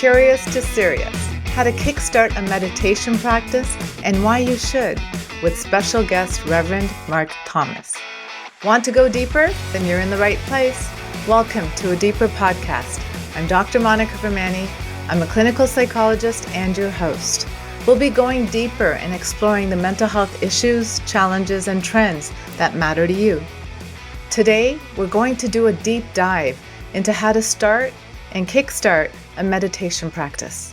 curious to serious, how to kickstart a meditation practice and why you should, with special guest Reverend Mark Thomas. Want to go deeper? Then you're in the right place. Welcome to A Deeper Podcast. I'm Dr. Monica Vermani. I'm a clinical psychologist and your host. We'll be going deeper and exploring the mental health issues, challenges, and trends that matter to you. Today, we're going to do a deep dive into how to start and kickstart a meditation practice,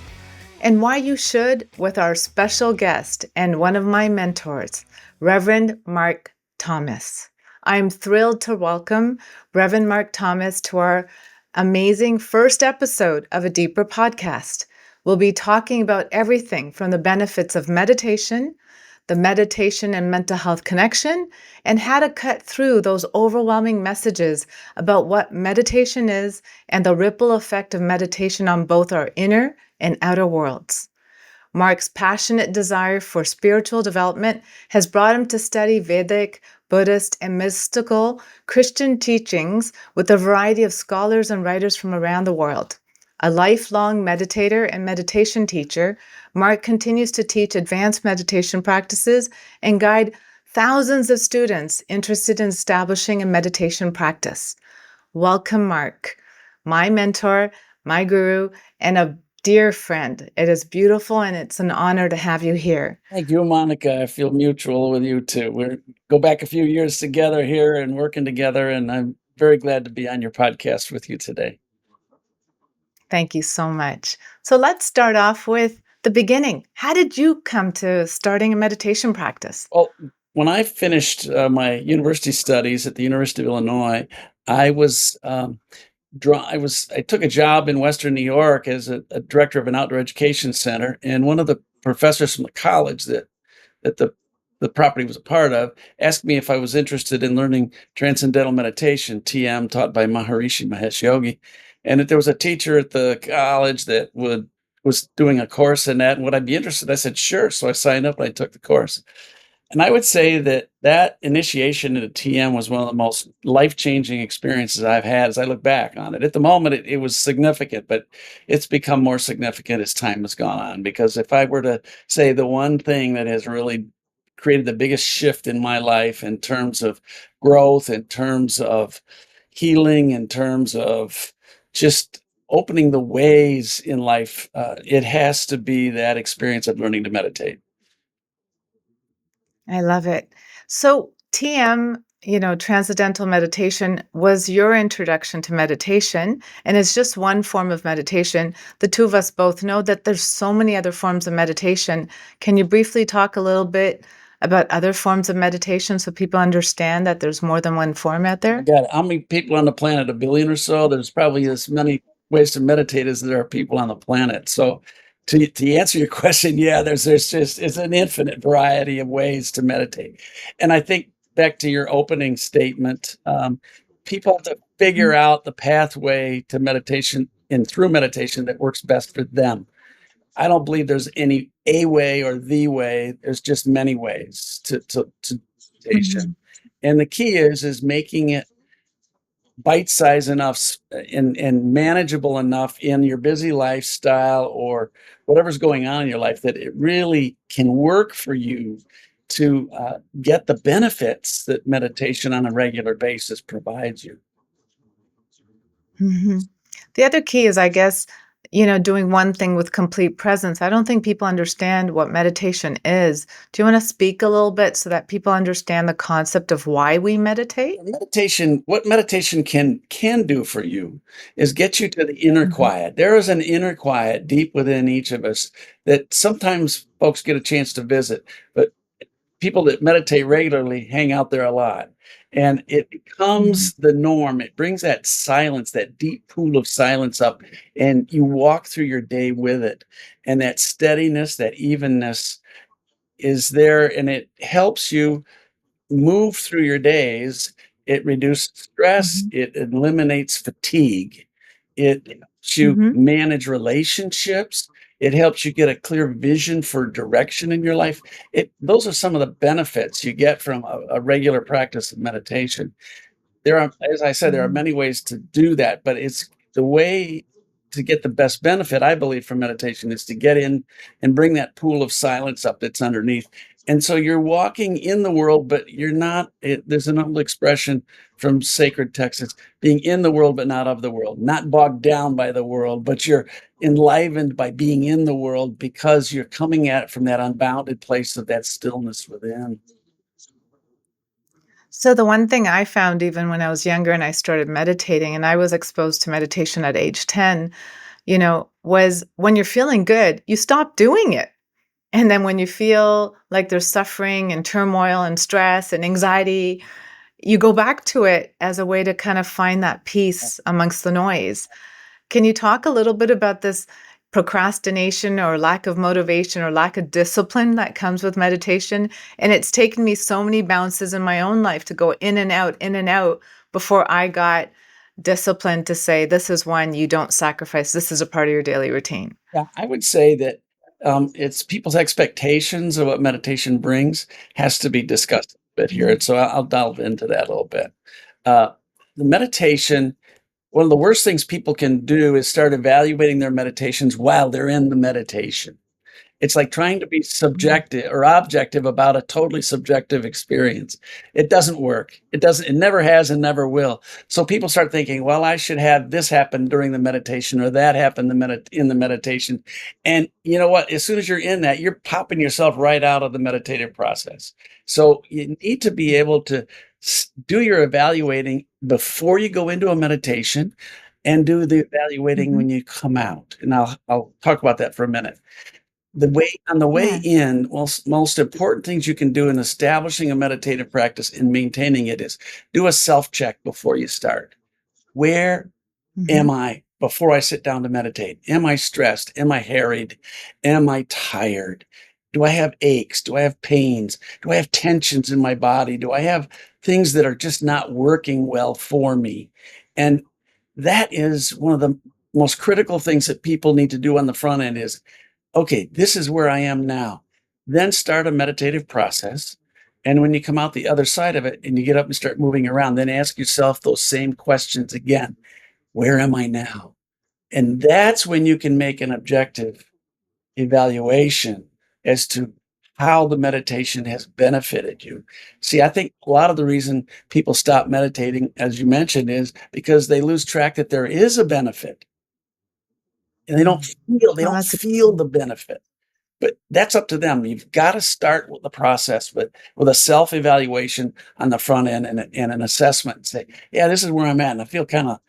and why you should, with our special guest and one of my mentors, Reverend Mark Thomas. I'm thrilled to welcome Reverend Mark Thomas to our amazing first episode of A Deeper Podcast. We'll be talking about everything from the benefits of meditation, the meditation and mental health connection, and how to cut through those overwhelming messages about what meditation is and the ripple effect of meditation on both our inner and outer worlds. Mark's passionate desire for spiritual development has brought him to study Vedic, Buddhist, and mystical Christian teachings with a variety of scholars and writers from around the world. A lifelong meditator and meditation teacher, Mark continues to teach advanced meditation practices and guide thousands of students interested in establishing a meditation practice. Welcome, Mark, my mentor, my guru, and a dear friend. It is beautiful and it's an honor to have you here. Thank you, Monica. I feel mutual with you too. We go back a few years together here and working together, and I'm very glad to be on your podcast with you today. Thank you so much. So let's start off with the beginning. How did you come to starting a meditation practice? Well, when I finished my university studies at the University of Illinois, I took a job in Western New York as a director of an outdoor education center, and one of the professors from the college that the property was a part of asked me if I was interested in learning transcendental meditation, TM, taught by Maharishi Mahesh Yogi. And that there was a teacher at the college that was doing a course in that, and would I be interested? I said, sure. So I signed up and I took the course. And I would say that initiation into TM was one of the most life-changing experiences I've had as I look back on it. At the moment, it was significant, but it's become more significant as time has gone on. Because if I were to say the one thing that has really created the biggest shift in my life in terms of growth, in terms of healing, in terms of just opening the ways in life, it has to be that experience of learning to meditate. I love it. So TM, transcendental meditation was your introduction to meditation, and it's just one form of meditation. The two of us both know that there's so many other forms of meditation. Can you briefly talk a little bit about other forms of meditation so people understand that there's more than one form out there? God, how many people on the planet? A billion or so? There's probably as many ways to meditate as there are people on the planet. So to answer your question, yeah, there's just it's an infinite variety of ways to meditate. And I think back to your opening statement, people have to figure out the pathway to meditation and through meditation that works best for them. I don't believe there's any a way or the way. There's just many ways to meditation. And the key is making it bite-sized enough and manageable enough in your busy lifestyle or whatever's going on in your life that it really can work for you to get the benefits that meditation on a regular basis provides you. Mm-hmm. The other key is, I guess, doing one thing with complete presence. I don't think people understand what meditation is. Do you want to speak a little bit so that people understand the concept of why we meditate? What meditation can do for you is get you to the inner quiet. There is an inner quiet deep within each of us that sometimes folks get a chance to visit, but people that meditate regularly hang out there a lot. And it becomes the norm. It brings that silence, that deep pool of silence up, and you walk through your day with it. And that steadiness, that evenness is there, and it helps you move through your days. It reduces stress. It eliminates fatigue. It helps you manage relationships. It helps you get a clear vision for direction in your life. Those are some of the benefits you get from a regular practice of meditation. There are, as I said, there are many ways to do that, but it's the way to get the best benefit, I believe, from meditation is to get in and bring that pool of silence up that's underneath. And so you're walking in the world, but you're not. There's an old expression from sacred texts: it's being in the world, but not of the world, not bogged down by the world, but you're enlivened by being in the world because you're coming at it from that unbounded place of that stillness within. So, the one thing I found even when I was younger and I started meditating, and I was exposed to meditation at age 10, was when you're feeling good, you stop doing it. And then when you feel like there's suffering and turmoil and stress and anxiety, you go back to it as a way to kind of find that peace amongst the noise. Can you talk a little bit about this procrastination or lack of motivation or lack of discipline that comes with meditation? And it's taken me so many bounces in my own life to go in and out before I got disciplined to say, this is one you don't sacrifice. This is a part of your daily routine. Yeah, I would say that it's people's expectations of what meditation brings has to be discussed a bit here. Mhm. And so I'll delve into that a little bit. Uh, the meditation, one of the worst things people can do is start evaluating their meditations while they're in the meditation. It's like trying to be Mhm. subjective or objective about a totally subjective experience. It doesn't work. It never has and never will. So people start thinking, well, I should have this happen during the meditation or that happen in the meditation. And you know what? As soon as you're in that, you're popping yourself right out of the meditative process. So you need to be able to do your evaluating before you go into a meditation and do the evaluating Mhm. when you come out. And I'll talk about that for a minute. The way Yeah. in, most important things you can do in establishing a meditative practice and maintaining it is do a self-check before you start. Where am Mhm. I before I sit down to meditate? Am I stressed? Am I harried? Am I tired? Do I have aches? Do I have pains? Do I have tensions in my body? Do I have things that are just not working well for me? And that is one of the most critical things that people need to do on the front end is, okay, this is where I am now. Then start a meditative process. And when you come out the other side of it and you get up and start moving around, then ask yourself those same questions again. Where am I now? And that's when you can make an objective evaluation as to how the meditation has benefited you. See, I think a lot of the reason people stop meditating, as you mentioned, is because they lose track that there is a benefit and Mm. they Oh, don't that's a feel the benefit. But that's up to them. You've got to start with the process with a self-evaluation on the front end and an assessment and say, yeah, this is where I'm at. And I feel kind of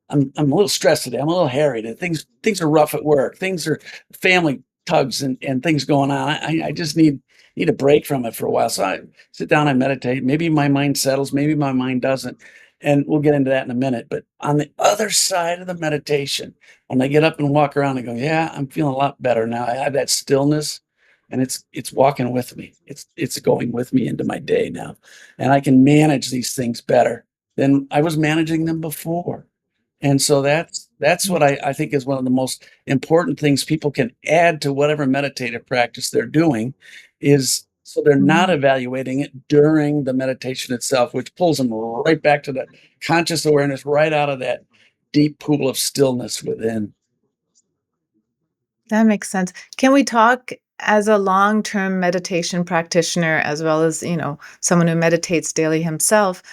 I'm a little stressed today. I'm a little harried. And things are rough at work. Things are family tugs and things going on. I just need a break from it for a while. So I sit down, I meditate. Maybe my mind settles, maybe my mind doesn't. And we'll get into that in a minute. But on the other side of the meditation, when I get up and walk around and go, yeah, I'm feeling a lot better now. I have that stillness and it's walking with me. It's going with me into my day now. And I can manage these things better than I was managing them before. And so that's what I think is one of the most important things people can add to whatever meditative practice they're doing is so they're not Mhm. evaluating it during the meditation itself, which pulls them right back to the conscious awareness, right out of that deep pool of stillness within. That makes sense. Can we talk as a long-term meditation practitioner as well as, someone who meditates daily himself?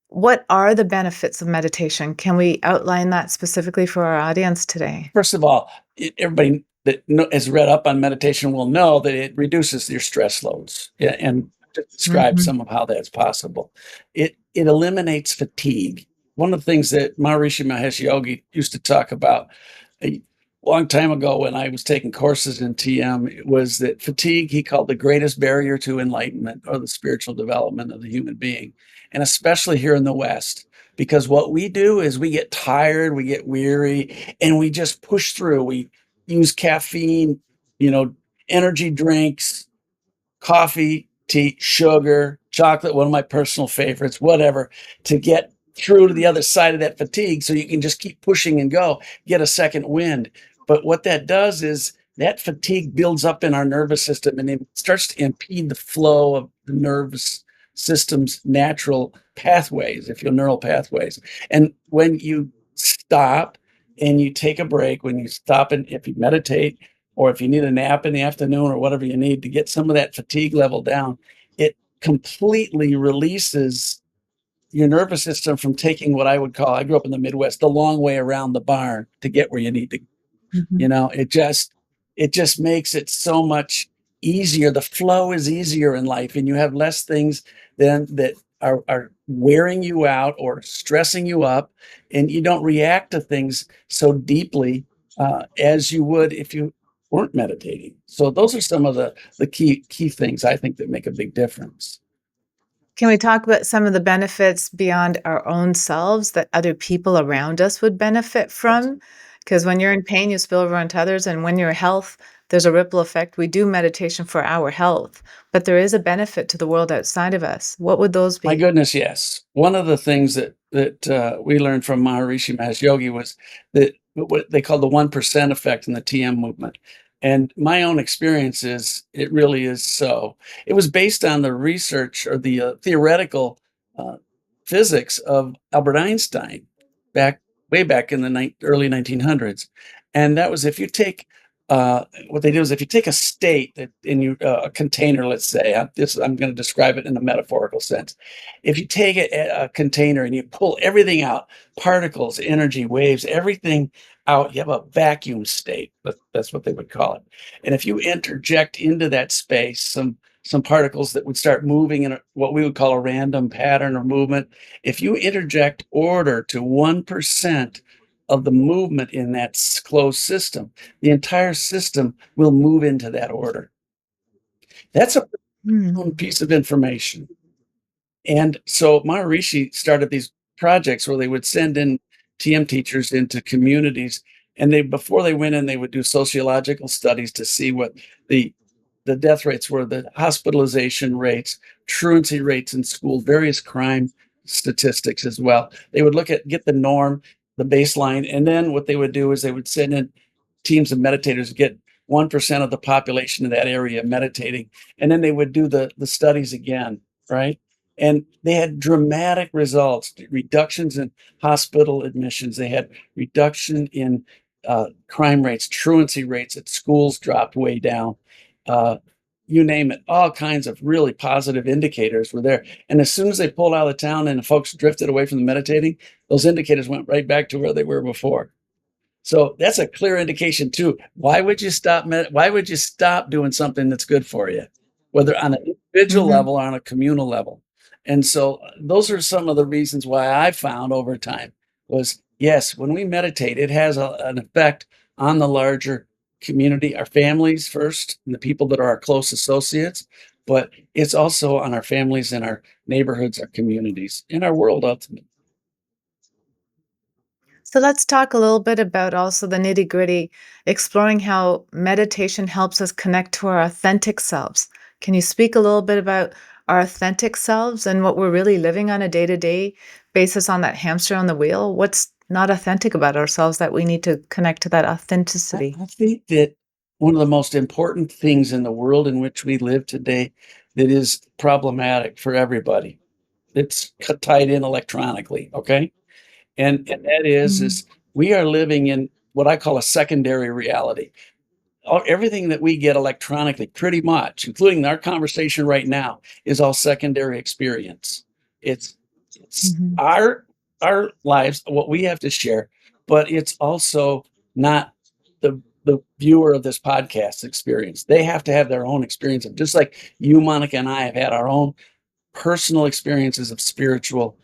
What are the benefits of meditation? Can we outline that specifically for our audience today? First of all, everybody that has read up on meditation will know that it reduces your stress loads. Yeah, and to describe Mhm. some of how that's possible. It eliminates fatigue. One of the things that Maharishi Mahesh Yogi used to talk about a long time ago when I was taking courses in TM was that fatigue he called the greatest barrier to enlightenment or the spiritual development of the human being, and especially here in the West. Because what we do is we get tired, we get weary, and we just push through. We use caffeine, you know, energy drinks, coffee, tea, sugar, chocolate, one of my personal favorites, whatever, to get through to the other side of that fatigue so you can just keep pushing and go, get a second wind. But what that does is that fatigue builds up in our nervous system and it starts to impede the flow of the nervous system's natural pathways, if you will, neural pathways. And when you stop, and you take a break when you stop, and if you meditate or if you need a nap in the afternoon or whatever you need to get some of that fatigue level down, it completely releases your nervous system from taking what I would call, I grew up in the Midwest, the long way around the barn to get where you need to. Mhm. It just makes it so much easier. The flow is easier in life, and you have less things then that are wearing you out or stressing you up, and you don't react to things so deeply, as you would if you weren't meditating. So those are some of the key things I think that make a big difference. Can we talk about some of the benefits beyond our own selves that other people around us would benefit Yes. from? Because when you're in pain, you spill over onto others, and when you're health, there's a ripple effect. We do meditation for our health, but there is a benefit to the world outside of us. What would those My be? goodness, yes. One of the things that we learned from Maharishi Mahesh Yogi was that what they call the 1% effect in the TM movement. And my own experience is it really is so. It was based on the research or the theoretical uh, physics of Albert Einstein back way back in the early 1900s. And that was if you take what they do is if you take a state that in you a container, let's say, I'm going to describe it in a metaphorical sense. If you take a container and you pull everything out, particles, energy, waves, everything out, you have a vacuum state. That's what they would call it. And if you interject into that space some particles that would start moving in what we would call a random pattern or movement, if you interject order to 1% of the movement in that closed system, the entire system will move into that order. That's a Mm. profound piece of information. And so Maharishi started these projects where they would send in TM teachers into communities, and they before they went in, they would do sociological studies to see what the the death rates were, the hospitalization rates, truancy rates in school, various crime statistics as well. They would get the norm, the baseline, and then what they would do is they would send in teams of meditators, get 1% of the population in that area meditating, and then they would do the studies again, right? And they had dramatic results, reductions in hospital admissions. They had reduction in crime rates, truancy rates at schools dropped way down. Uh, you name it, all kinds of really positive indicators were there. And as soon as they pulled out of town and the folks drifted away from the meditating, those indicators went right back to where they were before. So that's a clear indication too. Why would you stop doing something that's good for you, whether on an individual Mhm. level or on a communal level? And so those are some of the reasons why I found over time was yes, when we meditate, it has an effect on the larger community, our families first, and the people that are our close associates, but it's also on our families and our neighborhoods, our communities, and our world ultimately. So let's talk a little bit about also the nitty-gritty, exploring how meditation helps us connect to our authentic selves. Can you speak a little bit about our authentic selves and what we're really living on a day-to-day basis on that hamster on the wheel? What's not authentic about ourselves that we need to connect to that authenticity? I think that one of the most important things in the world in which we live today that is problematic for everybody, it's tied in electronically, okay? And that Mm. is we are living in what I call a secondary reality. Everything that we get electronically, pretty much, including our conversation right now, is all secondary experience. It's it's Mhm. our lives, what we have to share, but it's also not the viewer of this podcast experience. They have to have their own experience of just like you, Monica, and I have had our own personal experiences of spiritual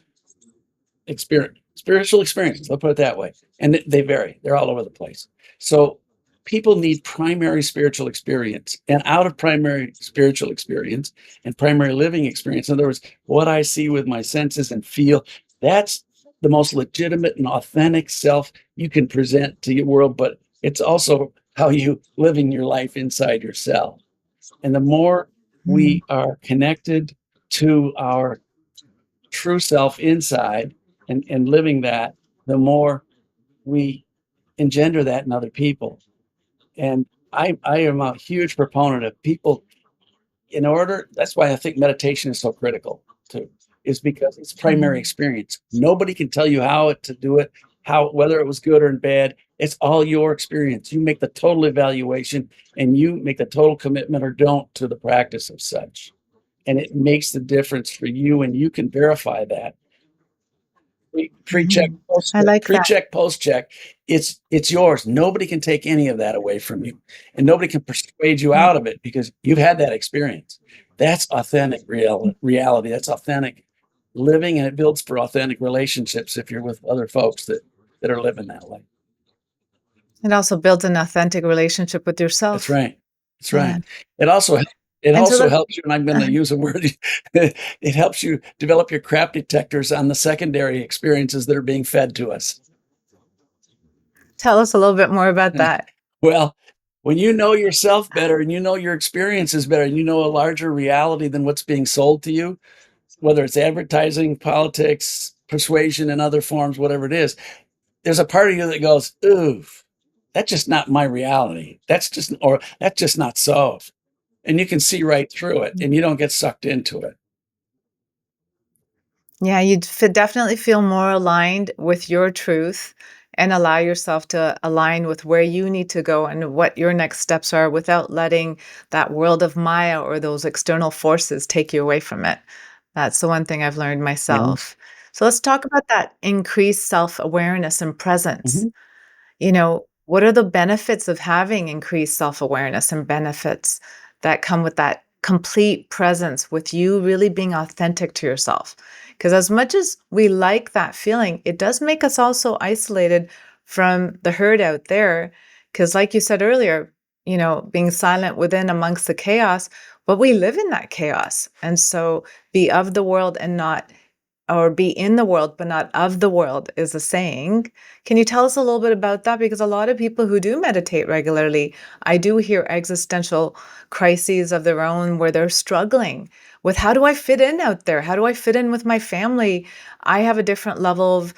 experiences, let's put it that way, and they vary. They're all over the place. So people need primary spiritual experience, and out of primary spiritual experience and primary living experience, in other words, what I see with my senses and feel, that's the most legitimate and authentic self you can present to your world, but it's also how you living your life inside yourself. And the more Mm. we are connected to our true self inside and living that, the more we engender that in other people. And I am a huge proponent of people in order. That's why I think meditation is so critical too, is because it's primary Mhm. experience. Nobody can tell you how to do it, how whether it was good or bad, it's all your experience. You make the total evaluation and you make the total commitment or don't to the practice of such. And it makes the difference for you, and you can verify that. Pre-check, Mhm. I like that. pre-check, post-check. It's yours. Nobody can take any of that away from you, and nobody can persuade you Yeah. out of it because you've had that experience. That's authentic reality. That's authentic living, and it builds for authentic relationships if you're with other folks that are living that way. It also builds an authentic relationship with That's yourself. right. That's Yeah. right. It also it And so also let's helps you, and I'm gonna use a word, it helps you develop your crap detectors on the secondary experiences that are being fed to us. tell us a little bit more about that. Well, when you know yourself better and you know your experiences better and you know a larger reality than what's being sold to you, whether it's advertising, politics, persuasion in other forms, whatever it is, there's a part of you that goes, "Ooh, that's just not my reality. That's just not so." And you can see right through it and you don't get sucked into it. Yeah, definitely feel more aligned with your truth and allow yourself to align with where you need to go and what your next steps are without letting that world of Maya or those external forces take you away from it. That's the one thing I've learned Yeah. myself. So let's talk about that increased self awareness and presence. Mhm. What are the benefits of having increased self-awareness and benefits that come with that complete presence with you really being authentic to yourself? Because as much as we like that feeling, it does make us also isolated from the herd out there. Because, like you said earlier, being silent within amongst the chaos, but we live in that chaos. And so be of the world and not, or be in the world, but not of the world is a saying. Can you tell us a little bit about that? Because a lot of people who do meditate regularly, I do hear existential crises of their own where they're struggling with how do I fit in out there? How do I fit in with my family? I have a different level of,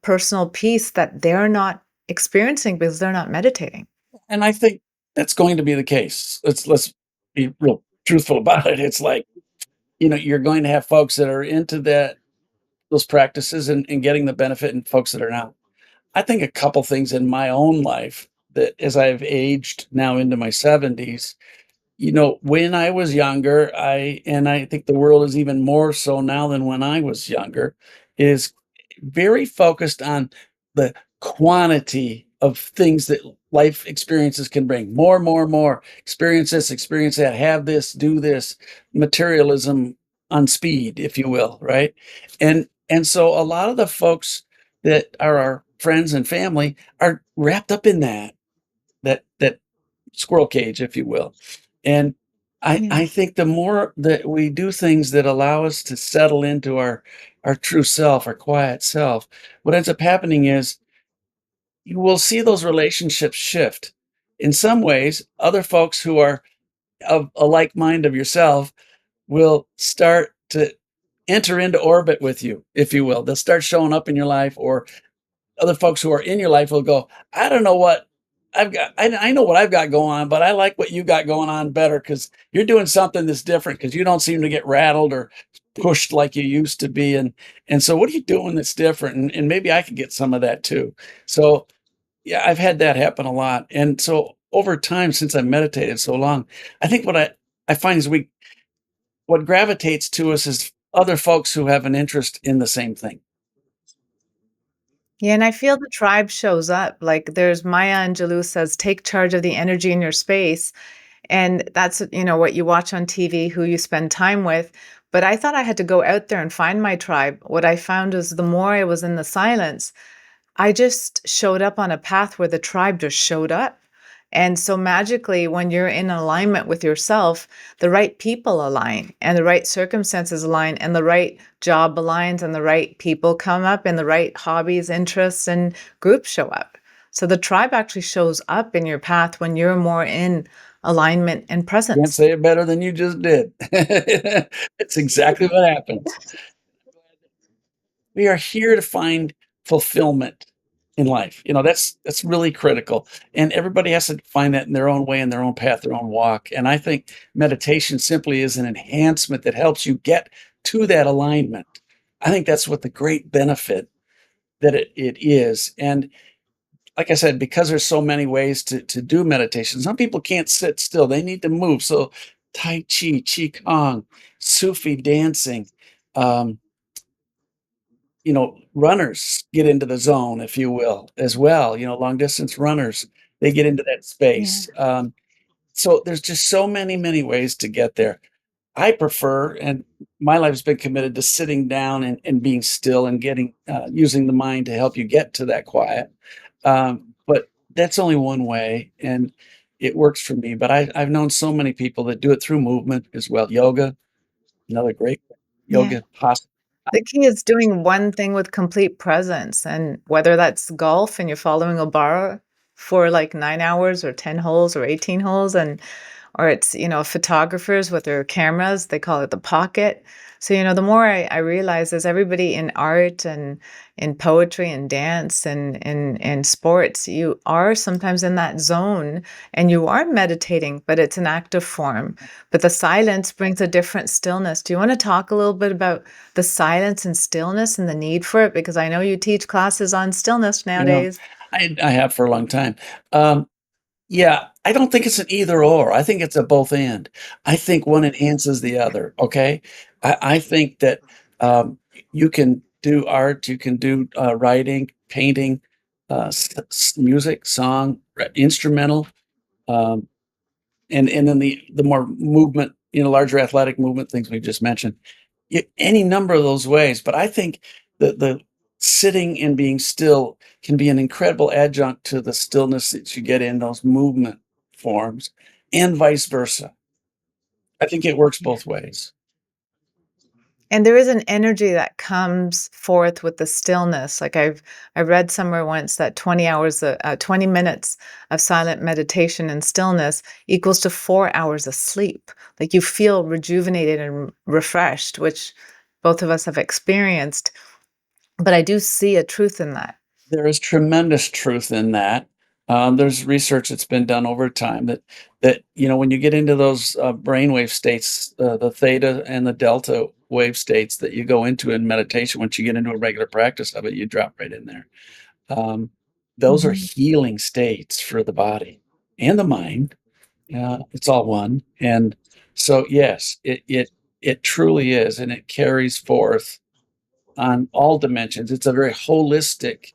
personal peace that they're not experiencing because they're not meditating. And I think that's going to be the case. Let's be real truthful about it. It's like, you're going to have folks that are into those practices and getting the benefit and folks that are not. I think a couple things in my own life that as I've aged now into my 70s, when I was younger, I think the world is even more so now than when I was younger, is very focused on the quantity of things that life experiences can bring. More, more, more. Experience this, experience that, have this, do this. Materialism on speed, if you will, right? And so a lot of the folks that are our friends and family are wrapped up in that squirrel cage, if you will. And Yeah. I think the more that we do things that allow us to settle into our true self, our quiet self, what ends up happening is you will see those relationships shift. In some ways, other folks who are of a like mind of yourself will start to enter into orbit with you, if you will. They'll start showing up in your life, or other folks who are in your life will go, I don't know what I've got. I know what I've got going on, but I like what you got going on better because you're doing something that's different because you don't seem to get rattled or pushed like you used to be. And so what are you doing that's different? And maybe I could get some of that too. So yeah, I've had that happen a lot. And so over time, since I meditated so long, I think I find is what gravitates to us is other folks who have an interest in the same thing. Yeah, and I feel the tribe shows up. Like there's Maya Angelou says, take charge of the energy in your space. And that's, what you watch on TV, who you spend time with. But I thought I had to go out there and find my tribe. What I found is the more I was in the silence, I just showed up on a path where the tribe just showed up. And so magically, when you're in alignment with yourself, the right people align and the right circumstances align and the right job aligns and the right people come up and the right hobbies, interests, and groups show up. So the tribe actually shows up in your path when you're more in alignment and Can't presence. say it better than you just did. It's exactly what happens. We are here to find fulfillment in life. That's really critical. And everybody has to find that in their own way, in their own path, their own walk. And I think meditation simply is an enhancement that helps you get to that alignment. I think that's what the great benefit that it is. And like I said, because there's so many ways to do meditation, some people can't sit still. They need to move. So Tai Chi, Qigong, Sufi dancing, um, runners get into the zone, if you will, as well. Long distance runners, they get into that Yeah. space. So there's just so many, many ways to get there. I prefer, and my life's been committed to sitting down and being still and using the mind to help you get to that quiet. But that's only one way, and it works for me. But I've known so many people that do it through movement as well. Yoga, another great Yeah. yoga posture. The key is doing one thing with complete presence, and whether that's golf and you're following a bar for like 9 hours or 10 holes or 18 holes, or it's, photographers with their cameras, they call it the pocket. So, the more I realize is everybody in art and in poetry and dance and sports, you are sometimes in that zone and you are meditating, but it's an active form. But the silence brings a different stillness. Do you want to talk a little bit about the silence and stillness and the need for it? Because I know you teach classes on stillness You know, nowadays. I have for a long time. Um, Yeah, I don't think it's an either or. I think it's a both and. I think one enhances the other. Okay, I think that you can do art, you can do writing, painting, music, song, instrumental, um, and then the more movement, larger athletic movement things we just mentioned. Any number of those ways, but I think the sitting and being still can be an incredible adjunct to the stillness that you get in those movement forms, and vice versa. I think it works both ways. And there is an energy that comes forth with the stillness. Like I read somewhere once that 20 hours, 20 minutes of silent meditation and stillness equals to 4 hours of sleep. Like you feel rejuvenated and refreshed, which both of us have experienced. But I do see a truth in that. There is tremendous truth in that. There's research that's been done over time that when you get into those brainwave states, the theta and the delta wave states that you go into in meditation, once you get into a regular practice of it, you drop right in there. Um, those are Mhm. healing states for the body and the mind. It's all one, and so yes, it truly is, and it carries forth on all dimensions. It's a very holistic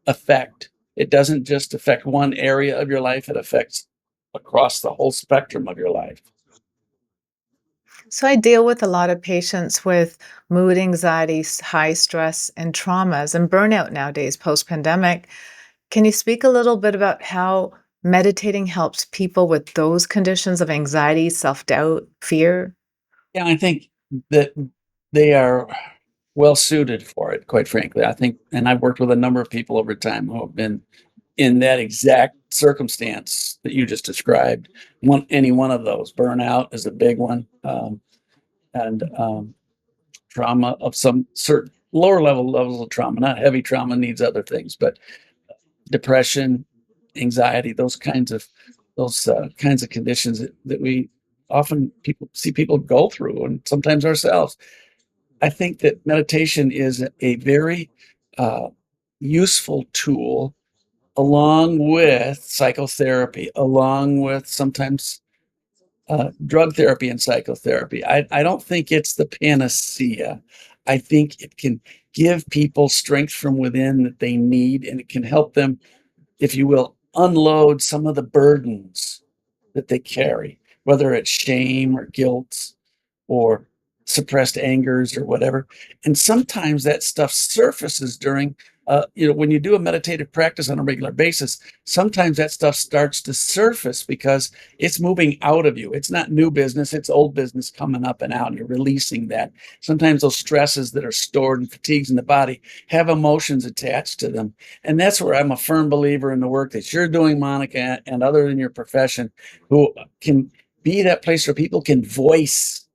effect. It doesn't just affect one area of your life, it affects across the whole spectrum of your life. So I deal with a lot of patients with mood anxiety, high stress, and traumas and burnout nowadays post pandemic. Can you speak a little bit about how meditating helps people with those conditions of anxiety, self-doubt, fear? Yeah, I think that they are well suited for it, quite frankly. I think, and I've worked with a number of people over time who have been in that exact circumstance that you just described. Any one of those. Burnout is a big one. And trauma of some certain lower levels of trauma, not heavy trauma, needs other things, but depression, anxiety, those kinds of conditions that we often people see people go through, and sometimes ourselves. I think that meditation is a very uh, useful tool, along with psychotherapy, along with sometimes drug therapy and psychotherapy. I don't think it's the panacea. I think it can give people strength from within that they need, and it can help them, if you will, unload some of the burdens that they carry, whether it's shame or guilt or suppressed angers or whatever. And sometimes that stuff surfaces when you do a meditative practice on a regular basis, sometimes that stuff starts to surface because it's moving out of you. It's not new business, it's old business coming up and out. And you're releasing that. Sometimes those stresses that are stored and fatigues in the body have emotions attached to them. And that's where I'm a firm believer in the work that you're doing, Monica, and other in your profession, who can be that place where people can voice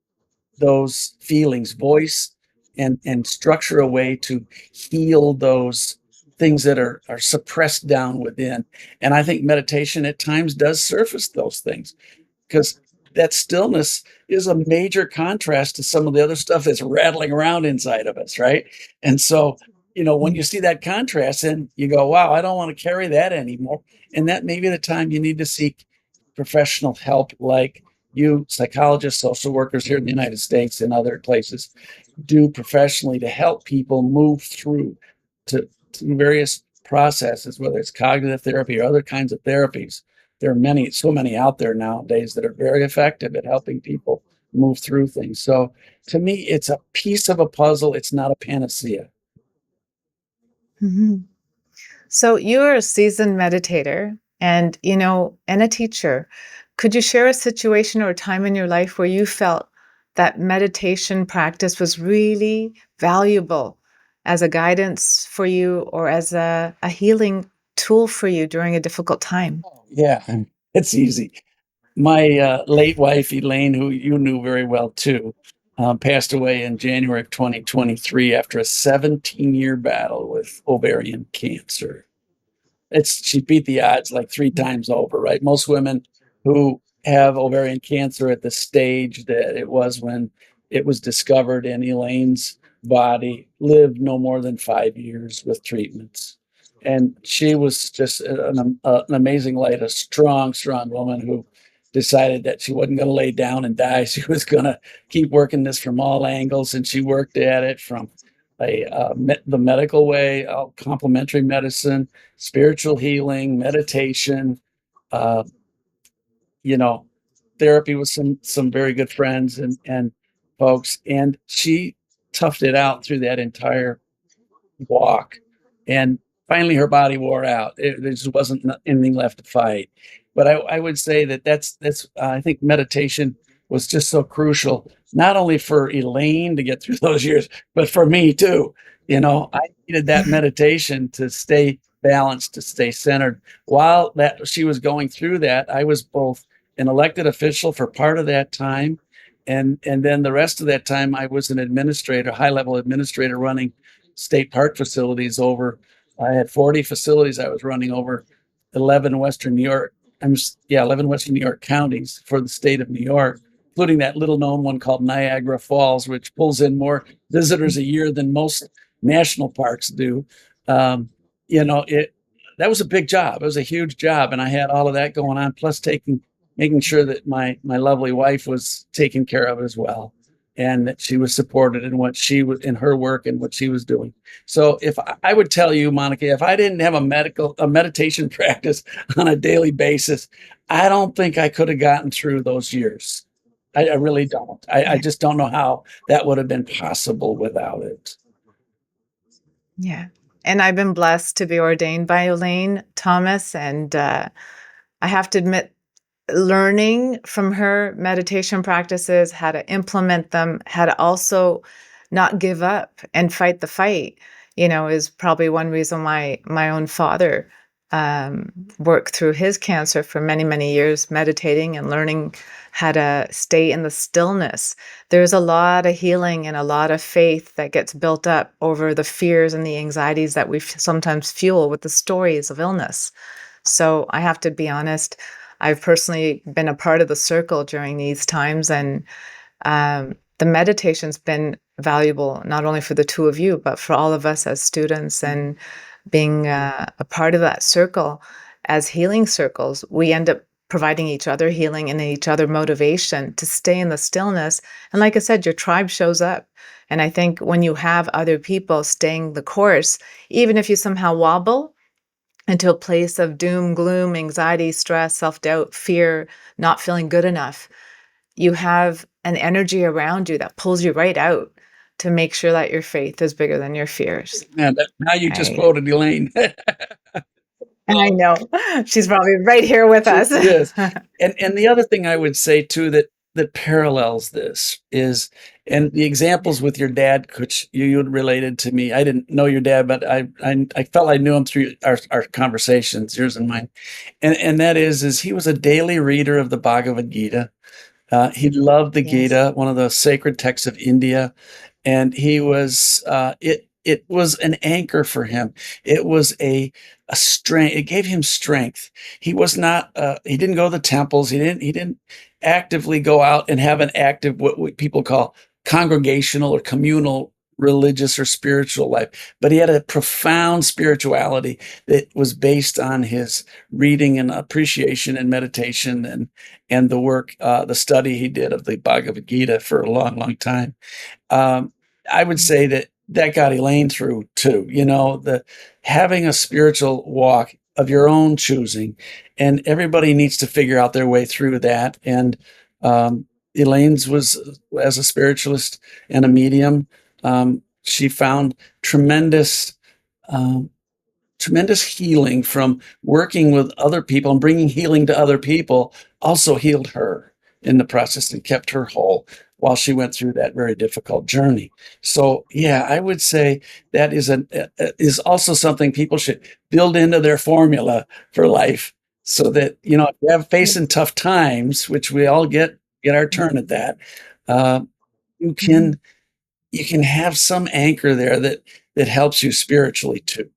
those feelings, voice and structure a way to heal those things that are suppressed down within. And I think meditation at times does surface those things, because that stillness is a major contrast to some of the other stuff that's rattling around inside of us, right? And so when you see that contrast and you go, wow, I don't want to carry that anymore. And that may be the time you need to seek professional help, like you, psychologists, social workers here in the United States and other places do professionally to help people move through various processes, whether it's cognitive therapy or other kinds of therapies. There are so many out there nowadays that are very effective at helping people move through things. So to me, it's a piece of a puzzle. It's not a panacea. Mhm. So you're a seasoned meditator and a teacher. Could you share a situation or a time in your life where you felt that meditation practice was really valuable as a guidance for you or as a healing tool for you during a difficult time? Yeah, it's easy. My late wife, Elaine, who you knew very well too, passed away in January of 2023 after a 17-year battle with ovarian cancer. She beat the odds like 3 times over, right? Most women who have ovarian cancer at the stage that it was when it was discovered in Elaine's body live no more than 5 years with treatments. And she was just an amazing light, a strong, strong woman who decided that she wasn't going to lay down and die. She was going to keep working this from all angles, and she worked at it from the medical way, complementary medicine, spiritual healing, meditation, uh, you know, therapy with some very good friends and folks, and she toughed it out through that entire walk. And finally, her body wore out. There just wasn't anything left to fight. But I would say that's I think meditation was just so crucial, not only for Elaine to get through those years, but for me too. I needed that meditation to stay balanced, to stay centered. While that she was going through that, I was both an elected official for part of that time, and then the rest of that time I was an administrator, high level administrator running state park facilities over. I had 40 facilities I was running over 11 Western New York. 11 Western New York counties for the state of New York, including that little known one called Niagara Falls, which pulls in more visitors a year than most national parks do. Um, it that was a big job. It was a huge job, and I had all of that going on, plus making sure that my lovely wife was taken care of as well, and that she was supported in what she was in her work and what she was doing. So if I would tell you, Monica, if I didn't have a meditation practice on a daily basis, I don't think I could have gotten through those years. I really don't. I Yeah. just don't know how that would have been possible without it. Yeah. And I've been blessed to be ordained by Elaine Thomas. And I have to admit, learning from her meditation practices, how to implement them, how to also not give up and fight the fight, is probably one reason why my own father worked through his cancer for many, many years, meditating and learning how to stay in the stillness. There's a lot of healing and a lot of faith that gets built up over the fears and the anxieties that we sometimes fuel with the stories of illness. So I have to be honest, I've personally been a part of the circle during these times, and the meditation's been valuable, not only for the two of you, but for all of us as students. And being a part of that circle as healing circles, we end up providing each other healing and each other motivation to stay in the stillness. And like I said, your tribe shows up. And I think when you have other people staying the course, even if you somehow wobble into a place of doom, gloom, anxiety, stress, self-doubt, fear, not feeling good enough, you have an energy around you that pulls you right out to make sure that your faith is bigger than your fears. Man, now you just Right. quoted Elaine. I know. She's probably right here with She us. is. And the other thing I would say too that parallels this is, and the examples with your dad, which you had related to me. I didn't know your dad, but I felt I knew him through our conversations, yours and mine. And that is he was a daily reader of the Bhagavad Gita. He loved the Yes. Gita, one of the sacred texts of India, and he was it was an anchor for him. It was a strength. It gave him strength. He was not he didn't go to the temples. He didn't actively go out and have an active what people call congregational or communal religious or spiritual life, but he had a profound spirituality that was based on his reading and appreciation and meditation and the work, the study he did of the Bhagavad Gita for a long, long time. Um, I would say that that got Elaine through too, the having a spiritual walk of your own choosing, and everybody needs to figure out their way through that. And Elaine's was as a spiritualist and a medium. She found tremendous um, tremendous healing from working with other people and bringing healing to other people, also healed her in the process and kept her whole while she went through that very difficult journey. So, yeah, I would say that is also something people should build into their formula for life, so that if you have facing tough times, which we all get our turn at that, uh, you Mhm. can you can have some anchor there that helps you spiritually too.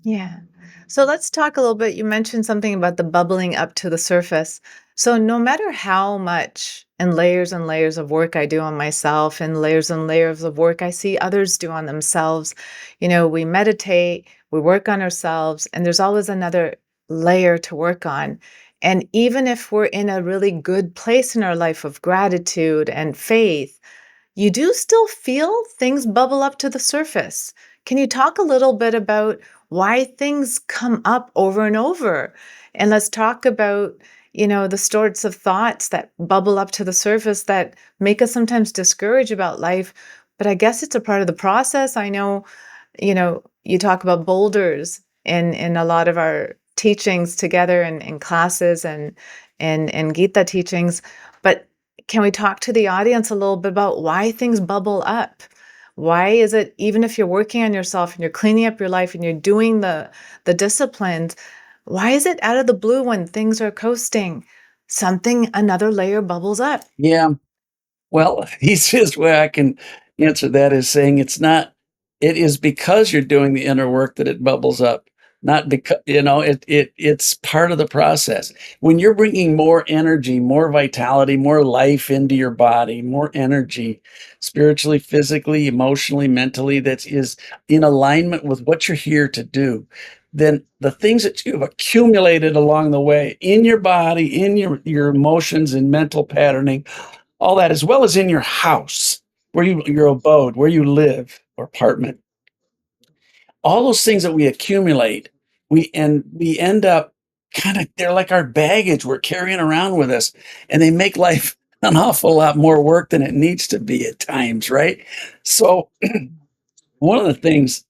Yeah. So let's talk a little bit. You mentioned something about the bubbling up to the surface. So no matter how much and layers of work I do on myself and layers of work I see others do on themselves, we meditate, we work on ourselves, and there's always another layer to work on. And even if we're in a really good place in our life of gratitude and faith, you do still feel things bubble up to the surface. Can you talk a little bit about why things come up over and over? And let's talk about, the sorts of thoughts that bubble up to the surface that make us sometimes discouraged about life. But I guess it's a part of the process. I know, you talk about boulders in a lot of our teachings together in classes and Gita teachings. But can we talk to the audience a little bit about why things bubble up? Why is it, even if you're working on yourself and you're cleaning up your life and you're doing the disciplines, why is it out of the blue when things are coasting, another layer bubbles up? Yeah. Well, easiest way I can answer that is saying it is because you're doing the inner work that it bubbles up, not because, it's part of the process. When you're bringing more energy, more vitality, more life into your body, more energy, spiritually, physically, emotionally, mentally, that is in alignment with what you're here to do, then the things that you've accumulated along the way in your body, in your emotions and mental patterning, all that, as well as in your house, your abode, where you live or apartment. All those things that we accumulate, we end up they're like our baggage we're carrying around with us, and they make life an awful lot more work than it needs to be at times, right? So one of the things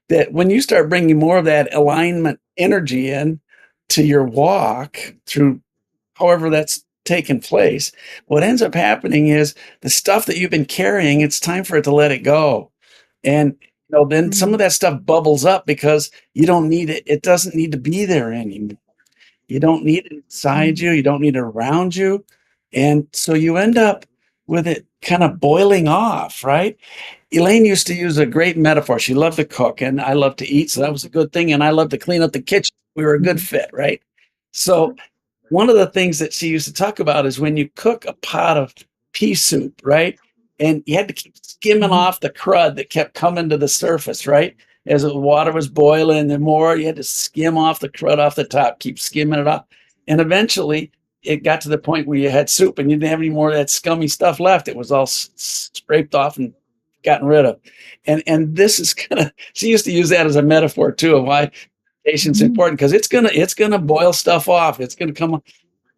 that when you start bringing more of that alignment energy in to your walk through however that's taken place, what ends up happening is the stuff that you've been carrying, it's time for it to let it go. And then some of Mm, that stuff bubbles up because you don't need it. It doesn't need to be there anymore. You don't need it inside mm, you. You don't need it around you. And so you end up with it kind of boiling off, right? Elaine used to use a great metaphor. She loved to cook, and I love to eat. So that was a good thing. And I love to clean up the kitchen. We were a good mhm, fit, right? So one of the things that she used to talk about is when you cook a pot of pea soup, right? And you had to keep skimming mhm, off the crud that kept coming to the surface, right? As the water was boiling, the more you had to skim off the crud off the top, keep skimming it off. And eventually it got to the point where you had soup and you didn't have any more of that scummy stuff left. It was all scraped off and gotten rid of. And this is kind of, she used to use that as a metaphor too of why patience is mhm. important, because it's gonna boil stuff off. It's gonna come,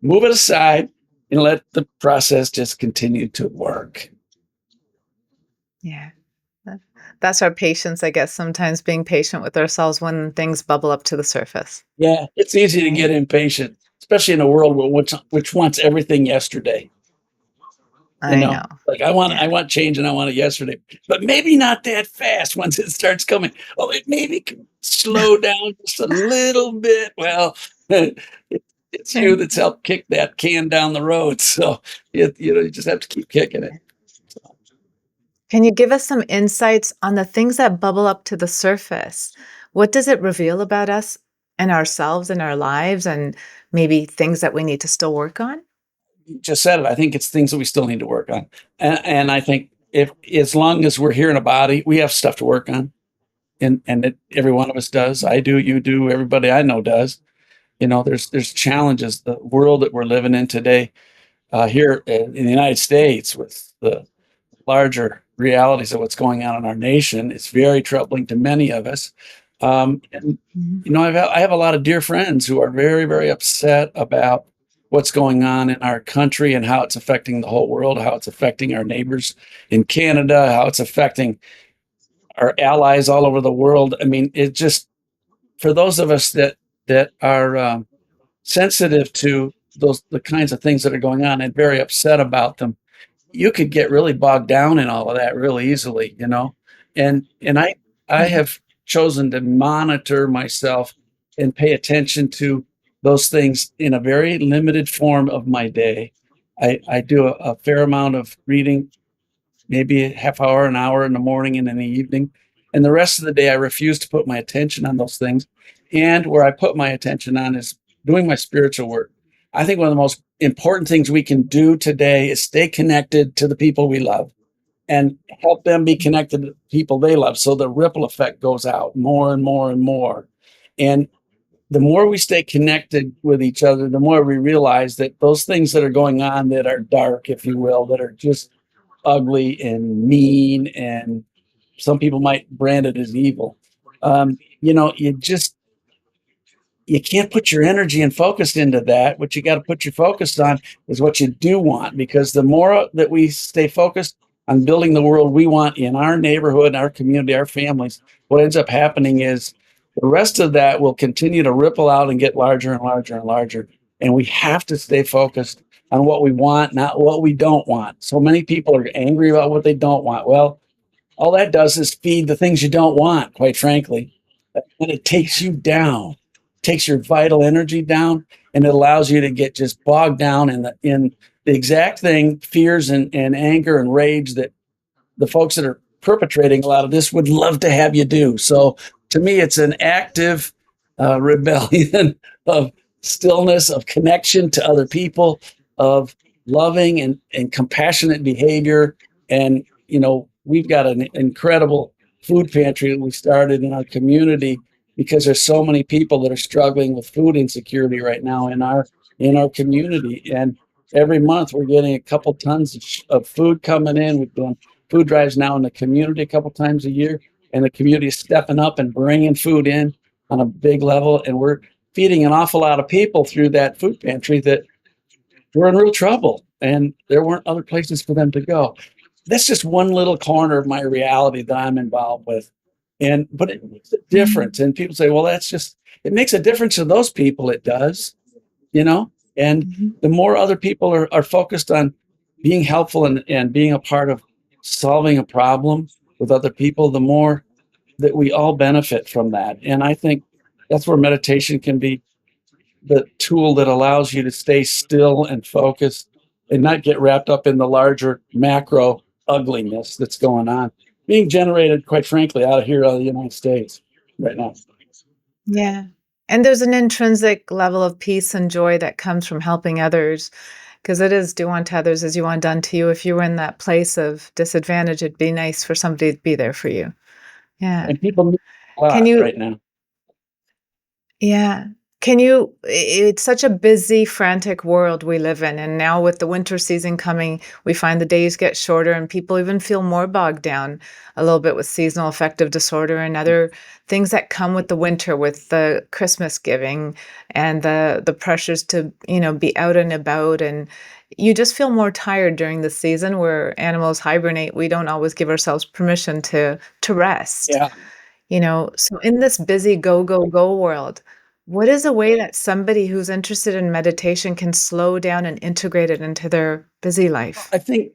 move it aside and let the process just continue to work. Yeah. that- That's our patience, I guess, sometimes being patient with ourselves when things bubble up to the surface, Yeah, it's easy to right? get impatient, especially in a world which wants everything yesterday. I know. Like Yeah. I want change and I want it yesterday, but maybe not that fast. Once it starts coming, oh, it maybe can slow down just a little bit. Well, it's you that's helped kick that can down the road, so you just have to keep kicking it. Can you give us some insights on the things that bubble up to the surface? What does it reveal about us and ourselves and our lives, and maybe things that we need to still work on? You just said it. I think it's things that we still need to work on, and I think if as long as we're here in a body, we have stuff to work on, and every one of us does. I do, you do, everybody I know does. There's challenges. The world that we're living in today, here in the United States, with the larger realities of what's going on in our nation, it's very troubling to many of us. And Mhm. I have a lot of dear friends who are very, very upset about what's going on in our country and how it's affecting the whole world, how it's affecting our neighbors in Canada, how it's affecting our allies all over the world. I mean, it just for those of us that are sensitive to the kinds of things that are going on and very upset about them, you could get really bogged down in all of that really easily. And I Mhm. have chosen to monitor myself and pay attention to those things in a very limited form of my day. I do a fair amount of reading, maybe a half hour, an hour in the morning and in the evening. And the rest of the day, I refuse to put my attention on those things. And where I put my attention on is doing my spiritual work. I think one of the most important things we can do today is stay connected to the people we love and help them be connected to the people they love. So the ripple effect goes out more and more and more. And the more we stay connected with each other, the more we realize that those things that are going on that are dark, if you will, that are just ugly and mean, and some people might brand it as evil. You can't put your energy and focus into that. What you got to put your focus on is what you do want, because the more that we stay focused on building the world we want in our neighborhood, our community, our families, what ends up happening is the rest of that will continue to ripple out and get larger and larger and larger. And we have to stay focused on what we want, not what we don't want. So many people are angry about what they don't want. Well, all that does is feed the things you don't want, quite frankly. And it takes you down, takes your vital energy down, and it allows you to get just bogged down in the exact thing, fears and anger and rage that the folks that are perpetrating a lot of this would love to have you do. So to me, it's an active rebellion of stillness, of connection to other people, of loving and compassionate behavior. And, we've got an incredible food pantry that we started in our community because there's so many people that are struggling with food insecurity right now in our community. And every month we're getting a couple tons of food coming in. We've done food drives now in the community a couple times a year, and the community is stepping up and bringing food in on a big level, and we're feeding an awful lot of people through that food pantry that were in real trouble, and there weren't other places for them to go. That's just one little corner of my reality that I'm involved with, but it makes a difference. Mhm. And people say, well, it makes a difference to those people. It does, you know and Mhm. the more other people are focused on being helpful and being a part of solving a problem with other people, the more that we all benefit from that. And I think that's where meditation can be the tool that allows you to stay still and focused and not get wrapped up in the larger macro ugliness that's going on, being generated, quite frankly, out of here, out of the United States right now. Yeah. And there's an intrinsic level of peace and joy that comes from helping others, because it is do unto others as you want done to you. If you were in that place of disadvantage, it'd be nice for somebody to be there for you. Yeah. And people need a Can lot you right now. Yeah. Can you it's such a busy, frantic world we live in, and now with the winter season coming, we find the days get shorter and people even feel more bogged down a little bit with seasonal affective disorder and other things that come with the winter, with the Christmas giving and the pressures to, be out and about, and you just feel more tired during the season where animals hibernate. We don't always give ourselves permission to rest. Yeah. So in this busy go, go, go world, what is a way that somebody who's interested in meditation can slow down and integrate it into their busy Well, life? I think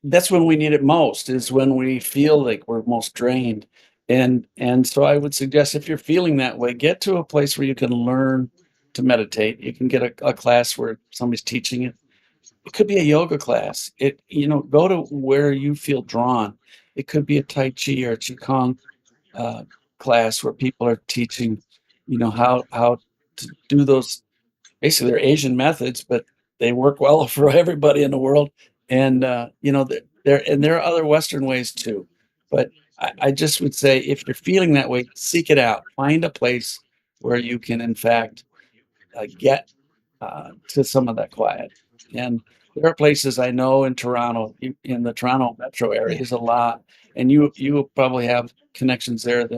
that's when we need it most, is when we feel like we're most drained. And so I would suggest, if you're feeling that way, get to a place where you can learn to meditate. You can get a class where somebody's teaching it. It could be a yoga class. Go to where you feel drawn. It could be a Tai Chi or a Qigong uh, class where people are teaching, how to do those. Basically, they're Asian methods, but they work well for everybody in the world. And there are other Western ways too, but I just would say if you're feeling that way, seek it out. Find a place where you can, in fact, get to some of that quiet. And there are places I know in Toronto, in the Toronto metro area, Yeah. is a lot, and you will probably have connections there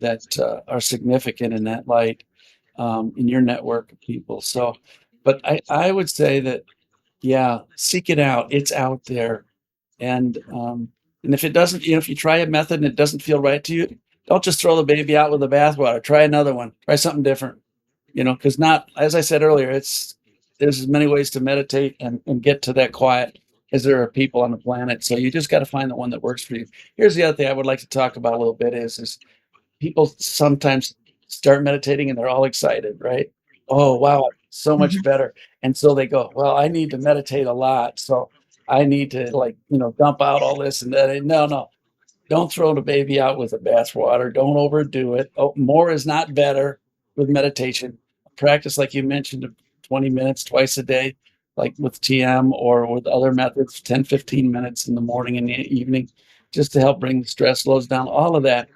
that are significant in that light, in your network of people. So, but I would say that yeah, seek it out. It's out there, and if it doesn't, if you try a method and it doesn't feel right to you, don't just throw the baby out with the bathwater. Try another one. Try something different. Because not, as I said earlier, there's as many ways to meditate and get to that quiet as there are people on the planet. So you just got to find the one that works for you. Here's the other thing I would like to talk about a little bit is people sometimes start meditating and they're all excited, right? Oh, wow, so much Mhm. better. And so they go, well, I need to meditate a lot. So I need to like, dump out all this and that. No, no, don't throw the baby out with the bathwater. Don't overdo it. Oh, more is not better with meditation. Practice, like you mentioned, 20 minutes twice a day, like with TM or with other methods, 10, 15 minutes in the morning and the evening, just to help bring the stress loads down. All of that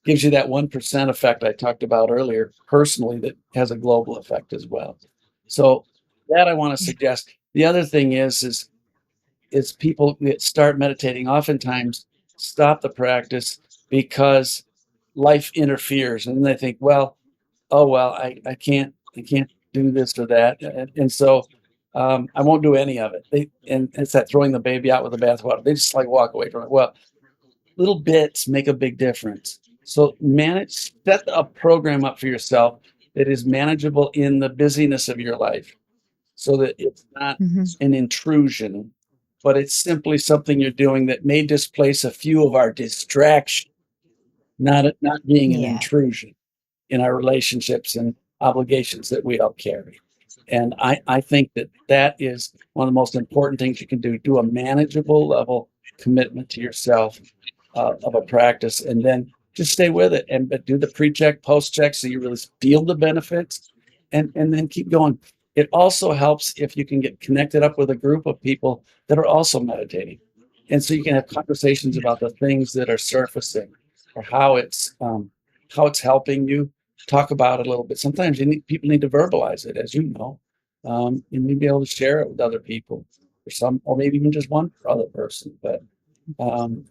gives you that 1% effect I talked about earlier, personally, that has a global effect as well. So that I want to Yeah. suggest. The other thing is people that start meditating oftentimes stop the practice because life interferes and they think, well, oh well, I can't do this or that, and so I won't do any of it. And it's that throwing the baby out with the bathwater. They just like walk away from it. Well, little bits make a big difference. So set a program up for yourself that is manageable in the busyness of your life so that it's not Mhm. an intrusion, but it's simply something you're doing that may displace a few of our distractions, not being an Yeah. intrusion in our relationships and obligations that we all carry. And I think that that is one of the most important things you can do. Do a manageable level commitment to yourself of a practice, and then just stay with it and but do the pre-check, post-check, so you really feel the benefits, and then keep going. It also helps if you can get connected up with a group of people that are also meditating, and so you can have conversations Yeah. about the things that are surfacing or how it's helping you. Talk about it a little bit. Sometimes people need to verbalize it, as you know. You need to be able to share it with other people, or maybe even just one other person. But um,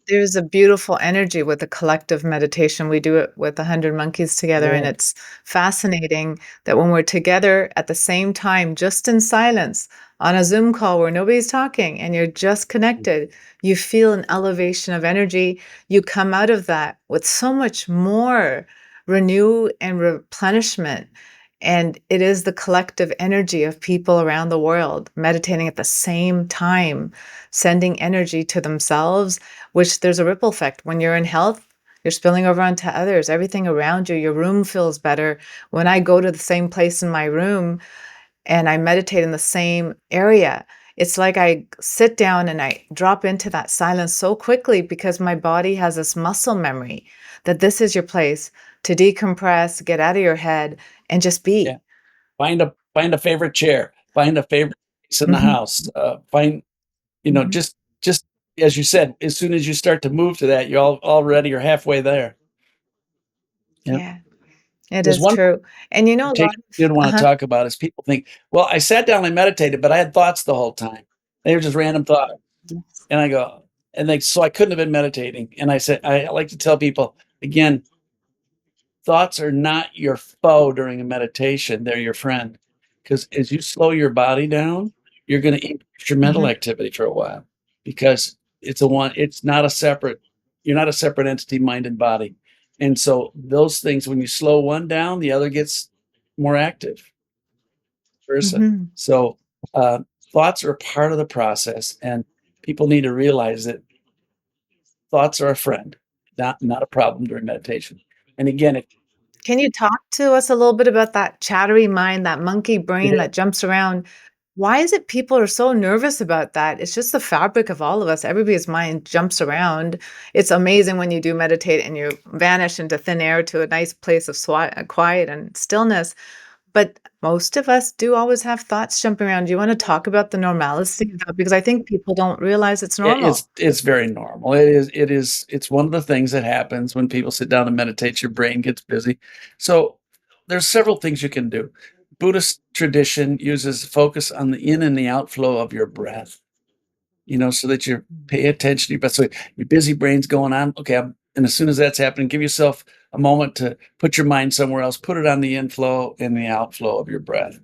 There's a beautiful energy with the collective meditation. We do it with 100 monkeys together, and yeah, it's fascinating that when we're together at the same time, just in silence, on a Zoom call where nobody's talking and you're just connected, you feel an elevation of energy. You come out of that with so much more renew and replenishment. And it is the collective energy of people around the world meditating at the same time, sending energy to themselves, which there's a ripple effect. When you're in health, you're spilling over onto others. Everything around you, your room feels better. When I go to the same place in my room and I meditate in the same area, it's like I sit down and I drop into that silence so quickly because my body has this muscle memory that this is your place to decompress, get out of your head, and just yeah. be. Find a favorite chair. Find a favorite place in the Mhm, house. Find mhm. just as you said, as soon as you start to move to that, you're halfway there. Yeah. Yeah, it There's is one true. And you know a lot meditation I of did want to uh-huh. talk about is people think, well, I sat down and meditated, but I had thoughts the whole time. They were just random thoughts. Yes. And I go, so I couldn't have been meditating. And I said, I like to tell people again, thoughts are not your foe during a meditation, they're your friend. Because as you slow your body down, you're going to increase your mental Mhm, activity for a while because it's not a separate, you're not a separate entity, mind and body. And so those things, when you slow one down, the other gets more active versa. mhm. So uh, thoughts are part of the process, and people need to realize that thoughts are a friend, not a problem during meditation. And again, if Can you talk to us a little bit about that chattery mind, that monkey brain yeah, that jumps around? Why is it people are so nervous about that? It's just the fabric of all of us. Everybody's mind jumps around. It's amazing when you do meditate and you vanish into thin air to a nice place of quiet and stillness. But most of us do always have thoughts jumping around. Do you wanna talk about the normalcy of that? Because I think people don't realize it's normal. It's very normal. It's one of the things that happens when people sit down and meditate, your brain gets busy. So, there's several things you can do. Buddhist tradition uses focus on the in and the outflow of your breath. So that you pay attention to your breath. So your busy brain's going on. Okay, and as soon as that's happening, give yourself a moment to put your mind somewhere else. Put it on the inflow and the outflow of your breath.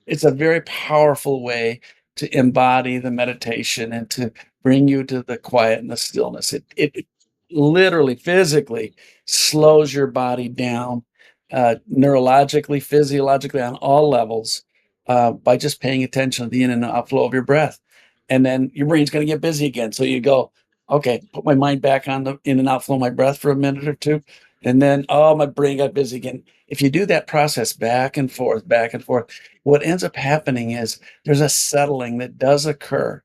It's a very powerful way to embody the meditation and to bring you to the quiet and the stillness. It literally, physically slows your body down, neurologically, physiologically, on all levels, by just paying attention to the in and outflow of your breath. And then your brain's gonna get busy again. So you go, "Okay, put my mind back on the in and outflow of my breath for a minute or 2, and then, oh, my brain got busy again." If you do that process back and forth, what ends up happening is there's a settling that does occur.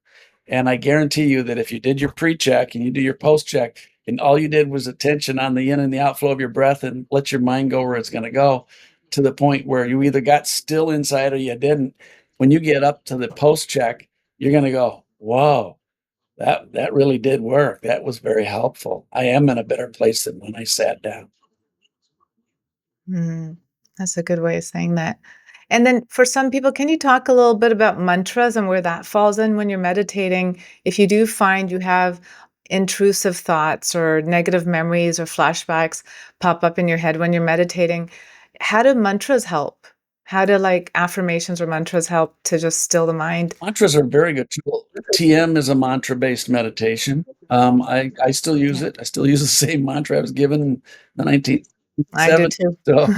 And I guarantee you that if you did your pre-check and you do your post-check, and all you did was attention on the in and the outflow of your breath and let your mind go where it's gonna go, to the point where you either got still inside or you didn't, when you get up to the post-check, you're gonna go, "Whoa, that really did work. That was very helpful. I am in a better place than when I sat down." Mhm. That's a good way of saying that. And then for some people, can you talk a little bit about mantras and where that falls in when you're meditating? If you do find you have intrusive thoughts or negative memories or flashbacks pop up in your head when you're meditating, how do mantras help? How do like affirmations or mantras help to just still the mind? Mantras are a very good tool. TM is a mantra-based meditation. I still use Yeah, it. I still use the same mantra I was given in the I do 1970s, too. so,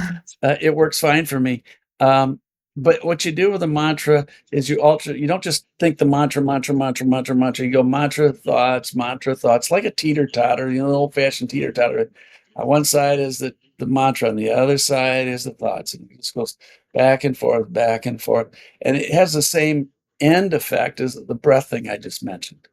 it works fine for me. Um, but what you do with a mantra is you don't just think the mantra, mantra, mantra, mantra, mantra, you go mantra thoughts, like a teeter-totter, the old-fashioned teeter-totter. On one side is the mantra, on the other side is the thoughts, and it just goes back and forth, and it has the same end effect as the breath thing I just mentioned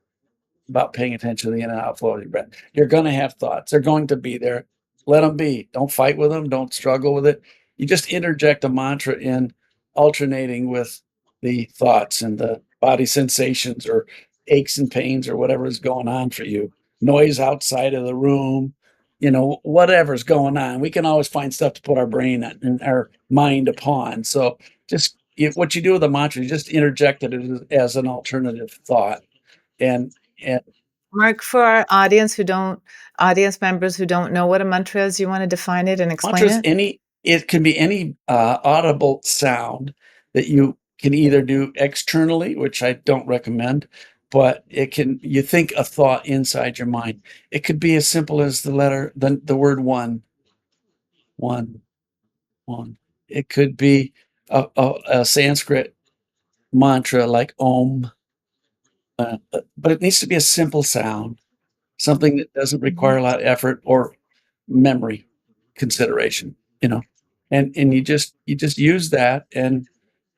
about paying attention to the in and outflow of your breath. You're gonna have thoughts. They're going to be there. Let them be. Don't fight with them. Don't struggle with it. You just interject a mantra in, alternating with the thoughts and the body sensations or aches and pains or whatever is going on for you. Noise outside of the room, whatever's going on. We can always find stuff to put our brain and our mind upon. So just what you do with a mantra, you just interject it as an alternative thought. And Mark, for our audience members who don't know what a mantra is, you want to define it and explain mantras, it? it can be any audible sound that you can either do externally, which I don't recommend, but you think a thought inside your mind. It could be as simple as the word one, one, one. It could be a Sanskrit mantra like Om, but it needs to be a simple sound. Something that doesn't Mhm. require a lot of effort or memory consideration, you know? And you just use that and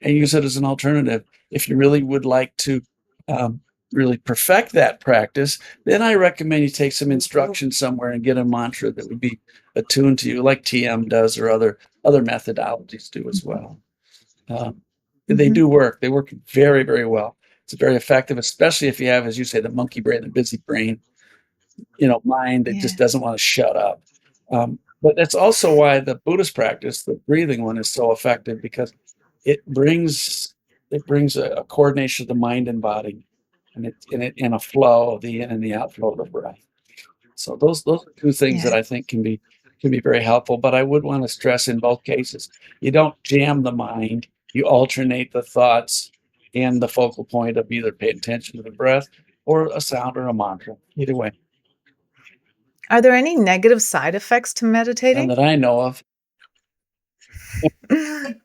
use it as an alternative. If you really would like to, um, really perfect that practice, then I recommend you take some instruction somewhere and get a mantra that would be attuned to you, like TM does or other methodologies do as Mhm. well. Um, they Mhm. do work. They work very, very well. It's very effective, especially if you have, as you say, the monkey brain, the busy brain, mind that just Yeah. doesn't want to shut up. But that's also why the Buddhist practice, the breathing one, is so effective because it brings it brings a coordination of the mind and body, and in a flow of the in and the outflow of the breath. So those are two things that Yeah. I think can be very helpful. But I would want to stress in both cases, you don't jam the mind. You alternate the thoughts and the focal point of either paying attention to the breath or a sound or a mantra. Either way. Are there any negative side effects to None meditating? that I know of.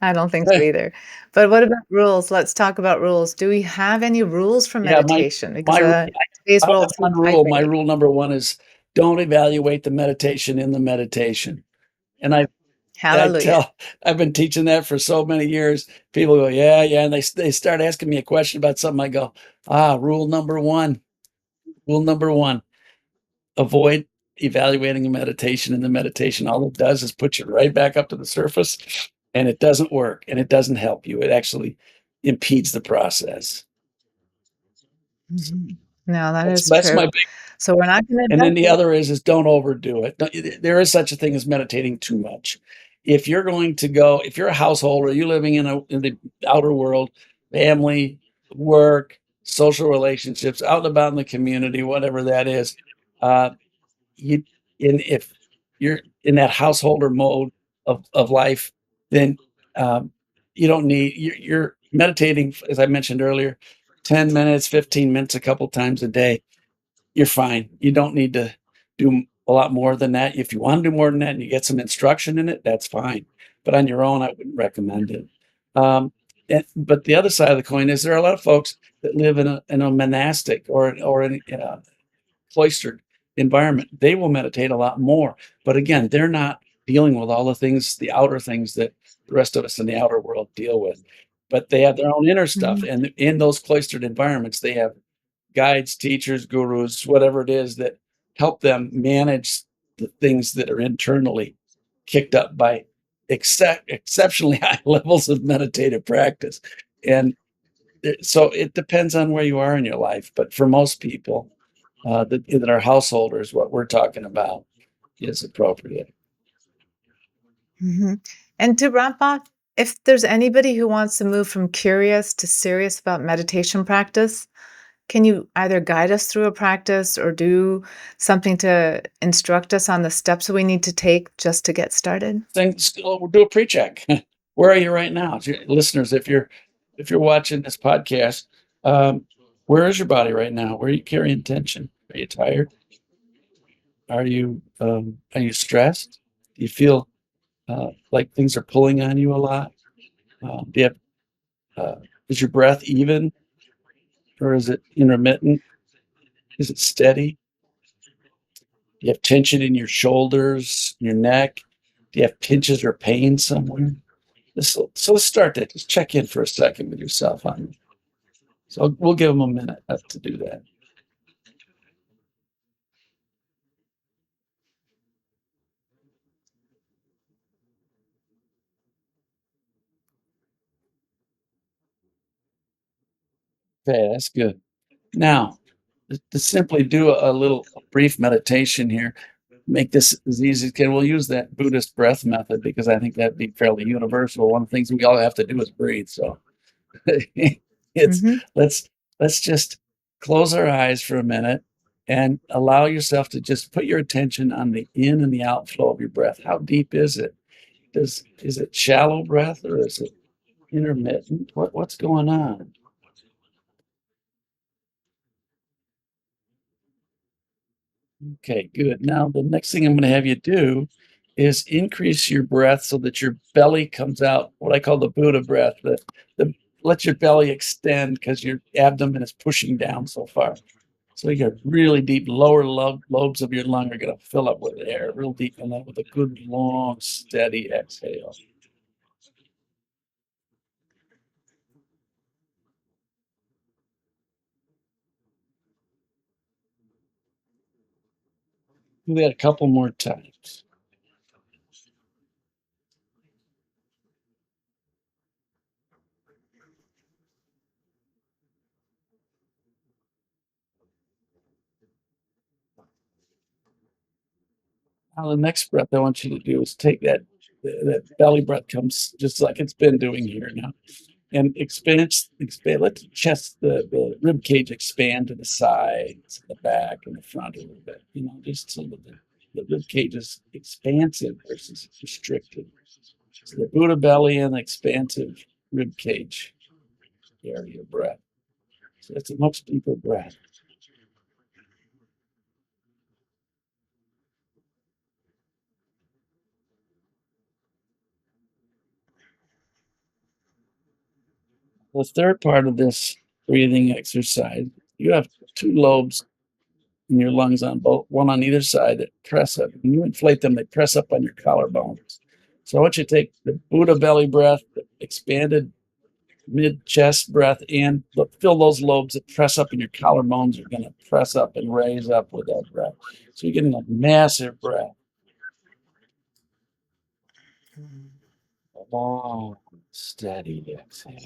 I don't think so either. But what about rules? Let's talk about rules. Do we have any rules for Yeah, my meditation? Because, my ru today's I only world have is so one rule. My vibrating. rule number 1 is don't evaluate the meditation in the meditation. And I Hallelujah. tell I've been teaching that for so many years. People go, "Yeah, yeah," and they start asking me a question about something. I go, rule number 1, avoid evaluating a meditation in the meditation. All it does is put you right back up to the surface and it doesn't work, and it doesn't help you. It actually impedes the process. Mhm. No, that That's is that's my true. big. So we're not gonna And then dump the it. other is don't overdo it. There is such a thing as meditating too much. If you're going to go, if you're a householder, you're living in the outer world, family, work, social relationships, out and about in the community, whatever that is, uh, you and if you're in that householder mode of life, then um, you don't need you're meditating, as I mentioned earlier, 10 minutes, 15 minutes, a couple times a day, you're fine. You don't need to do a lot more than that. If you wanna do more than that and you get some instruction in it, that's fine. But on your own, I wouldn't recommend it. Um, but the other side of the coin is there are a lot of folks that live in a monastic or in a cloistered environment. They will meditate a lot more. But again, they're not dealing with all the things, the outer things that the rest of us in the outer world deal with. But they have their own inner stuff. Mhm, And in those cloistered environments, they have guides, teachers, gurus, whatever it is that help them manage the things that are internally kicked up by exceptionally high levels of meditative practice. And so it depends on where you are in your life. But for most people that are householders, what we're talking about is appropriate. mhm. And to wrap up, if there's anybody who wants to move from curious to serious about meditation practice, can you either guide us through a practice or do something to instruct us on the steps that we need to take just to get started? Things, we'll do a pre-check. Where are you right now? Listeners, if you're watching this podcast, um, where is your body right now? Where are you carrying tension? Are you tired? Are you stressed? Do you feel like things are pulling on you a lot? Do you have is your breath even or is it intermittent? Is it steady? Do you have tension in your shoulders, your neck? Do you have pinches or pain somewhere? So let's start that. Just check in for a second with yourself on it. So we'll give them a minute to do that. Okay, that's good. Now, to simply do a little brief meditation here, make this as easy as can. We'll use that Buddhist breath method because I think that'd be fairly universal. One of the things we all have to do is breathe. So it's Mhm. let's let's just close our eyes for a minute and allow yourself to just put your attention on the in and the outflow of your breath. How deep is it? Is it shallow breath or is it intermittent? What's going on? Okay, good. Now, the next thing I'm going to have you do is increase your breath so that your belly comes out, what I call the Buddha breath. The let your belly extend because your abdomen is pushing down so far. So your really deep lower lobes of your lung are going to fill up with air, real deep, and then with a good long, steady exhale. Do that a couple more times. Now, the next breath I want you to do is take that belly breath comes just like it's been doing here now and expand, let the chest, the rib cage expand to the sides, the back, and the front a little bit, just so that the rib cage is expansive versus restricted. So the Buddha belly and the expansive rib cage area of breath. So it's a much deeper breath. The third part of this breathing exercise, you have two lobes in your lungs on both, one on either side that press up. When you inflate them, they press up on your collarbones. So I want you to take the Buddha belly breath, the expanded mid chest breath, and fill those lobes that press up in your collarbones are going to press up and raise up with that breath. So you're getting a massive breath. Long, steady exhale.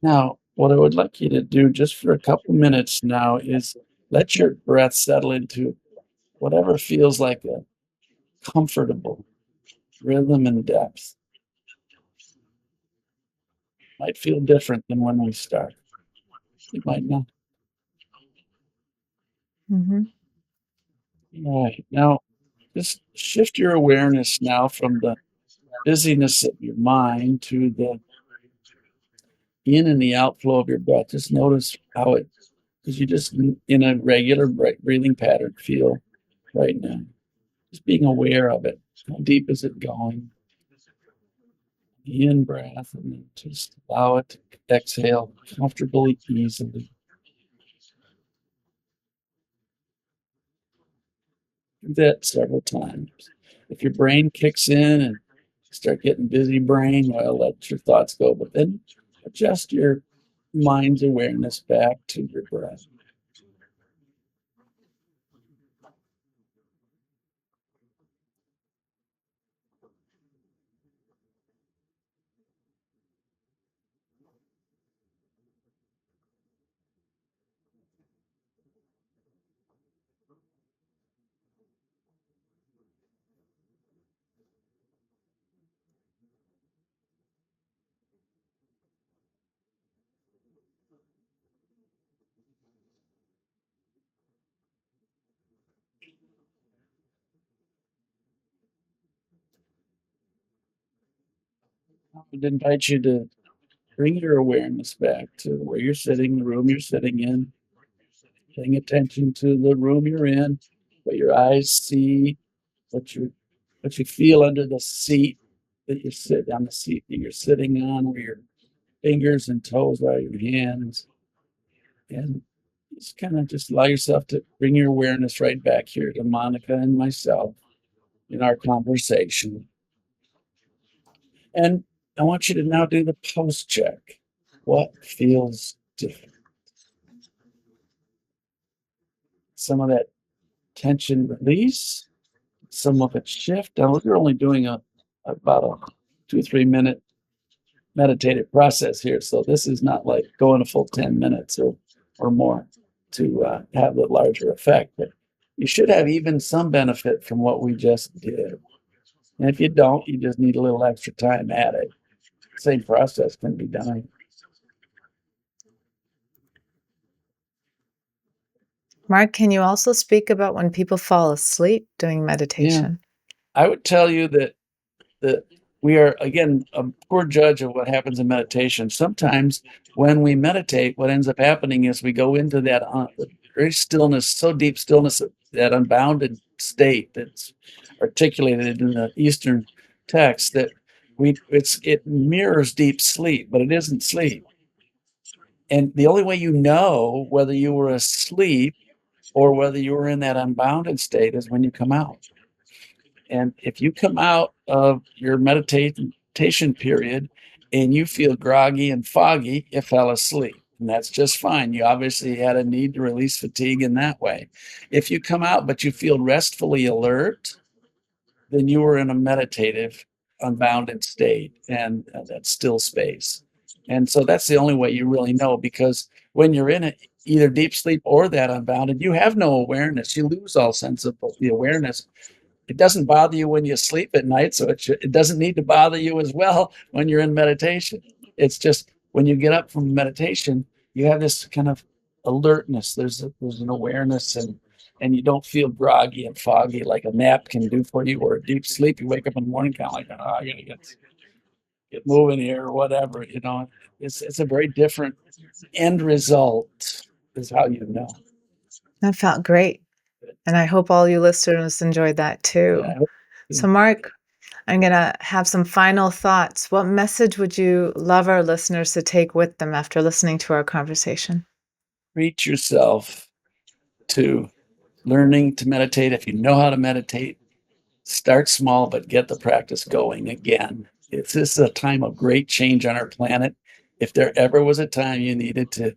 Now, what I would like you to do just for a couple minutes now is let your breath settle into whatever feels like a comfortable rhythm and depth. Might feel different than when we start. It might not. Hmm. All right. Now, just shift your awareness now from the busyness of your mind to the in and the outflow of your breath. Just notice how it, because you just in a regular breathing pattern feel right now. Just being aware of it. How deep is it going? The in breath, and then just allow it to exhale comfortably, easily. Do that several times. If your brain kicks in and start getting busy brain, well, let your thoughts go, but then adjust your mind's awareness back to your breath. I would invite you to bring your awareness back to where you're sitting, the room you're sitting in, paying attention to the room you're in, what your eyes see, what you what you feel under the seat that you're sitting on, the seat that you're sitting on, where your fingers and toes are, your hands, and just kind of just allow yourself to bring your awareness right back here to Monica and myself in our conversation. And I want you to now do the post check. What feels different? Some of that tension release, some of it shift. Now, we're only doing about a 2 or 3 minute meditative process here. So this is not like going a full 10 minutes or more to have the larger effect. But you should have even some benefit from what we just did. And if you don't, you just need a little extra time at it. Same process can be done. Mark, can you also speak about when people fall asleep doing Yeah. meditation? I would tell you that we are, again, a poor judge of what happens in meditation. Sometimes when we meditate, what ends up happening is we go into that very stillness, so deep stillness, that unbounded state that's articulated in the Eastern text, that it mirrors deep sleep, but it isn't sleep. And the only way you know whether you were asleep or whether you were in that unbounded state is when you come out. And if you come out of your meditation period and you feel groggy and foggy, you fell asleep. And that's just fine. You obviously had a need to release fatigue in that way. If you come out but you feel restfully alert, then you were in a meditative, unbounded state and that still space. And so that's the only way you really know, because when you're in it, either deep sleep or that unbounded, you have no awareness. You lose all sense of the awareness. It doesn't bother you when you sleep at night, so it doesn't need to bother you as well when you're in meditation. It's just when you get up from meditation, you have this kind of alertness. There's an awareness, and you don't feel groggy and foggy like a nap can do for you, or a deep sleep. You wake up in the morning kind of like, oh, I gotta get moving here or whatever. It's a very different end result, is how you know. That felt great. And I hope all you listeners enjoyed that Yeah, too. I hope So, Mark, I'm going to have some final thoughts. What message would you love our listeners to take with them after listening to our conversation? treat yourself to learning to meditate. If you know how to meditate, Start small, but get the practice going again. This is a time of great change on our planet. If there ever was a time you needed to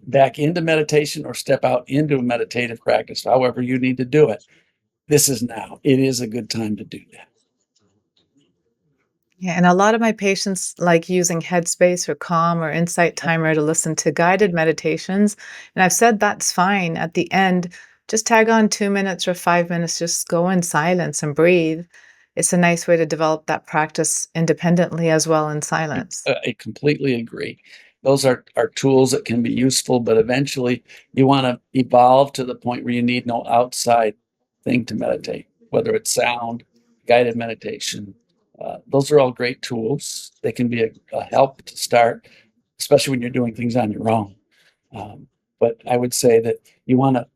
back into meditation or step out into a meditative practice, however you need to do it, this is now. It is a good time to do that. Yeah, and a lot of my patients like using Headspace or Calm or Insight Timer to listen to guided meditations. And I've said that's fine. At the end, just tag on 2 minutes or 5 minutes, just go in silence and breathe. It's a nice way to develop that practice independently as well in silence. I completely agree. Those are tools that can be useful, but eventually you want to evolve to the point where you need no outside thing to meditate, whether it's sound, guided meditation. Those are all great tools. They can be a help to start, especially when you're doing things on your own. Um, but I would say that you want to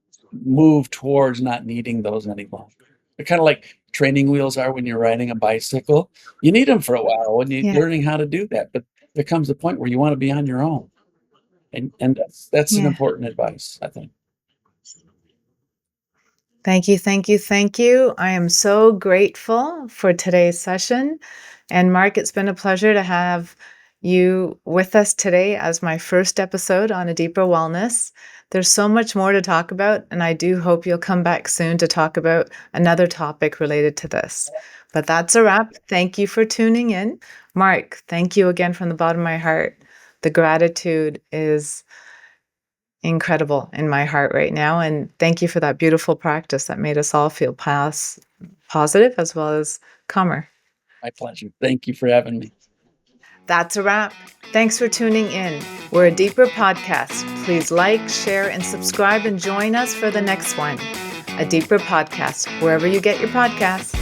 move towards not needing those any longer. They're kind of like training wheels are when you're riding a bicycle. You need them for a while when you're Yeah, learning how to do that, but there comes a point where you want to be on your own, and that's an yeah. important advice, I think. Thank you, thank you, thank you. I am so grateful for today's session. And Mark, it's been a pleasure to have you with us today as my first episode on A Deeper Wellness. There's so much more to talk about, and I do hope you'll come back soon to talk about another topic related to this. But that's a wrap. Thank you for tuning in. Mark, thank you again from the bottom of my heart. The gratitude is incredible in my heart right now. And thank you for that beautiful practice that made us all feel positive as well as calmer. My pleasure. Thank you for having me. That's a wrap. Thanks for tuning in. We're a Deeper podcast. Please like, share, and subscribe and join us for the next one. A Deeper podcast, wherever you get your podcasts.